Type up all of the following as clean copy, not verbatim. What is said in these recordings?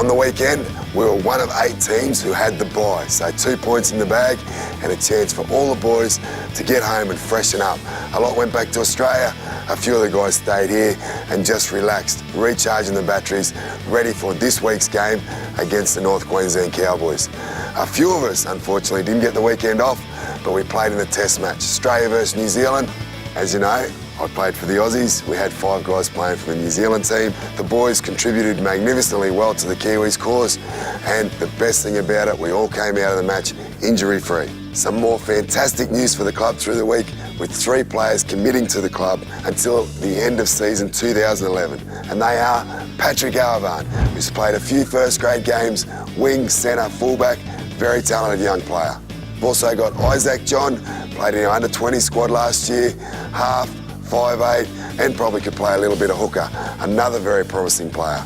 On the weekend, we were one of 8 teams who had the bye, so 2 points in the bag and a chance for all the boys to get home and freshen up. A lot went back to Australia, a few of the guys stayed here and just relaxed, recharging the batteries, ready for this week's game against the North Queensland Cowboys. A few of us, unfortunately, didn't get the weekend off, but we played in a test match, Australia versus New Zealand. As you know, I played for the Aussies. We had 5 guys playing for the New Zealand team. The boys contributed magnificently well to the Kiwis' cause, and the best thing about it, we all came out of the match injury-free. Some more fantastic news for the club through the week, with 3 players committing to the club until the end of season 2011, and they are Patrick Aravan, who's played a few first-grade games, wing, centre, fullback, very talented young player. We've also got Isaac John, played in our under-20 squad last year, half, 5'8", and probably could play a little bit of hooker. Another very promising player.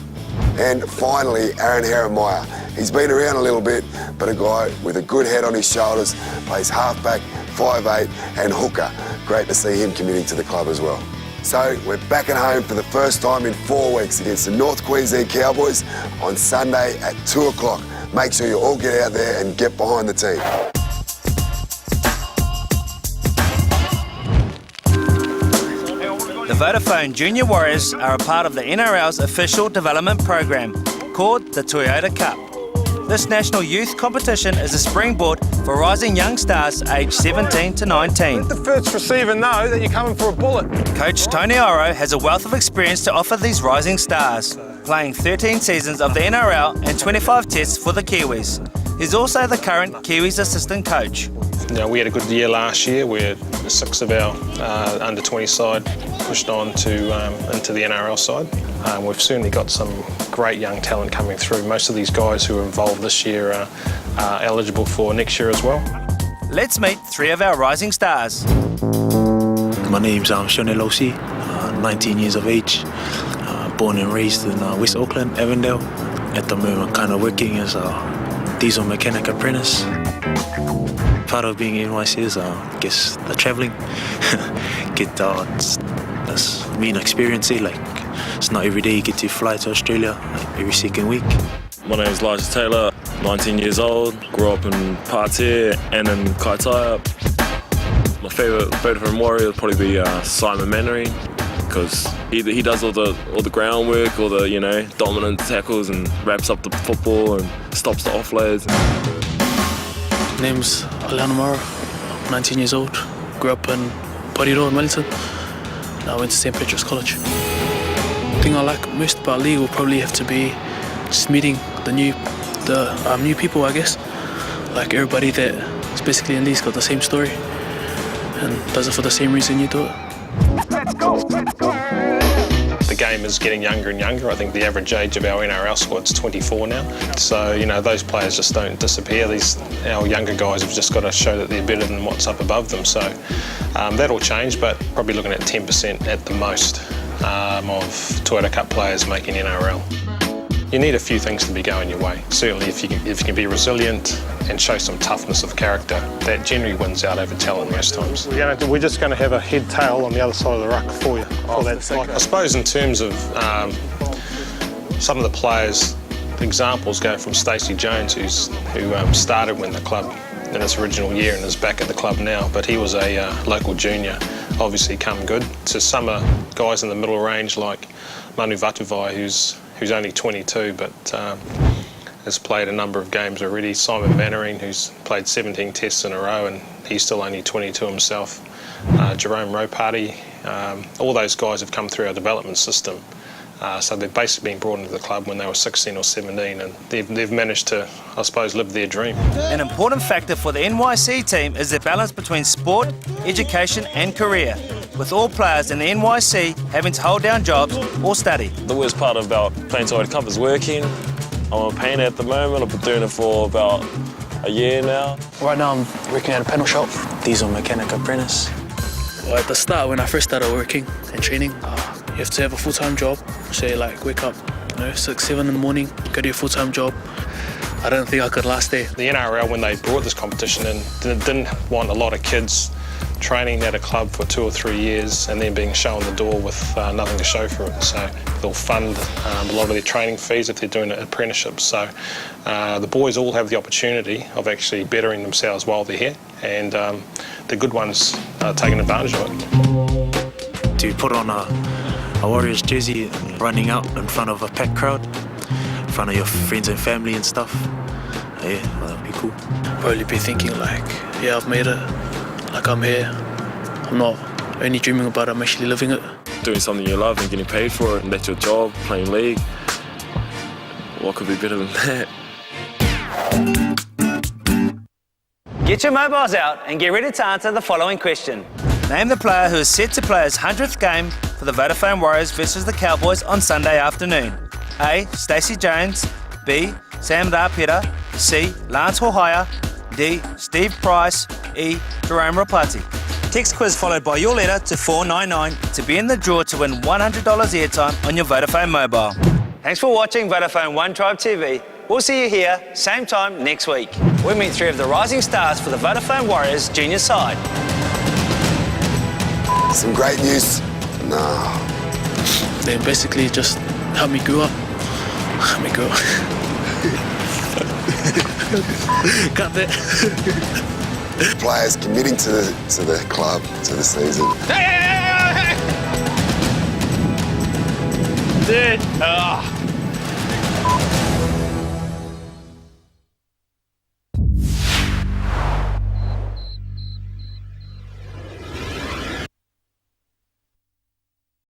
And finally, Aaron Jeremiah. He's been around a little bit, but a guy with a good head on his shoulders, plays halfback, 5'8", and hooker. Great to see him committing to the club as well. So we're back at home for the first time in 4 weeks against the North Queensland Cowboys on Sunday at 2 o'clock. Make sure you all get out there and get behind the team. The Vodafone Junior Warriors are a part of the NRL's official development program called the Toyota Cup. This national youth competition is a springboard for rising young stars aged 17 to 19. Let the first receiver know that you're coming for a bullet. Coach Tony Oro has a wealth of experience to offer these rising stars, playing 13 seasons of the NRL and 25 tests for the Kiwis. He's also the current Kiwis assistant coach. You know, we had a good year last year where 6 of our under-20 side pushed on to into the NRL side. We've certainly got some great young talent coming through. Most of these guys who are involved this year are eligible for next year as well. Let's meet 3 of our rising stars. My name's Sean Elosi, 19 years of age, born and raised in West Auckland, Avondale. At the moment, kind of working as a diesel mechanic apprentice. Part of being in NYC is, I guess, the travelling. That's main experience. Like, it's not every day you get to fly to Australia, like every second week. My name is Elijah Taylor, 19 years old, grew up in Patea and in Kaitaia. My favourite Vodafone Warrior would probably be Simon Mannering, because he does all the groundwork, all the dominant tackles, and wraps up the football and stops the offloads. Name's Alana Morrow, 19 years old, grew up in Porirua in Wellington. I went to St. Petrus College. The thing I like most about league will probably have to be just meeting the new people, I guess. Like everybody that is basically in league's got the same story and does it for the same reason you do it. Let's go, let's go. The game is getting younger and younger. I think the average age of our NRL squad's 24 now. So, those players just don't disappear. Our younger guys have just got to show that they're better than what's up above them. So that'll change, but probably looking at 10% at the most of Toyota Cup players making NRL. You need a few things to be going your way. Certainly if you can be resilient and show some toughness of character, that generally wins out over talent most times. We're just going to have a head-tail on the other side of the ruck for you. I suppose in terms of some of the players, examples go from Stacey Jones, who started when the club in its original year and is back at the club now, but he was a local junior, obviously come good. To some guys in the middle range like Manu Vatuvai, who's only 22 but has played a number of games already. Simon Mannering, who's played 17 tests in a row and he's still only 22 himself. Jerome Ropati, all those guys have come through our development system. So they've basically been brought into the club when they were 16 or 17 and they've managed to, I suppose, live their dream. An important factor for the NYC team is the balance between sport, education and career, with all players in the NYC having to hold down jobs or study. The worst part about playing Toyota Cup is working. I'm a painter at the moment. I've been doing it for about a year now. Right now I'm working at a panel shop. Diesel mechanic apprentice. Well, at the start, when I first started working and training, you have to have a full-time job. Say, like, wake up 6, 7 in the morning, go to your full-time job. I don't think I could last there. The NRL, when they brought this competition in, didn't want a lot of kids training at a club for 2 or 3 years and then being shown the door with nothing to show for it. So they'll fund a lot of their training fees if they're doing an apprenticeship. So the boys all have the opportunity of actually bettering themselves while they're here, and the good ones are taking advantage of it. To put on a Warriors jersey, running out in front of a packed crowd, in front of your friends and family and stuff, yeah, well, that'd be cool. Probably be thinking like, yeah, I've made it. Like I'm here. I'm not only dreaming about it, I'm actually living it. Doing something you love and getting paid for it, and that's your job, playing league. What could be better than that? Get your mobiles out and get ready to answer the following question. Name the player who is set to play his 100th game for the Vodafone Warriors versus the Cowboys on Sunday afternoon. A. Stacey Jones. B. Sam Rapira. C. Lance Hohaya. D. Steve Price. E. Jerome Rapati. Text quiz followed by your letter to 499 to be in the draw to win $100 airtime on your Vodafone mobile. Thanks for watching Vodafone One Tribe TV. We'll see you here, same time next week. We meet 3 of the rising stars for the Vodafone Warriors junior side. Some great news? No. They basically just helped me grow up. Help me grow up. Got that. Players committing to the club, to the season. Dude!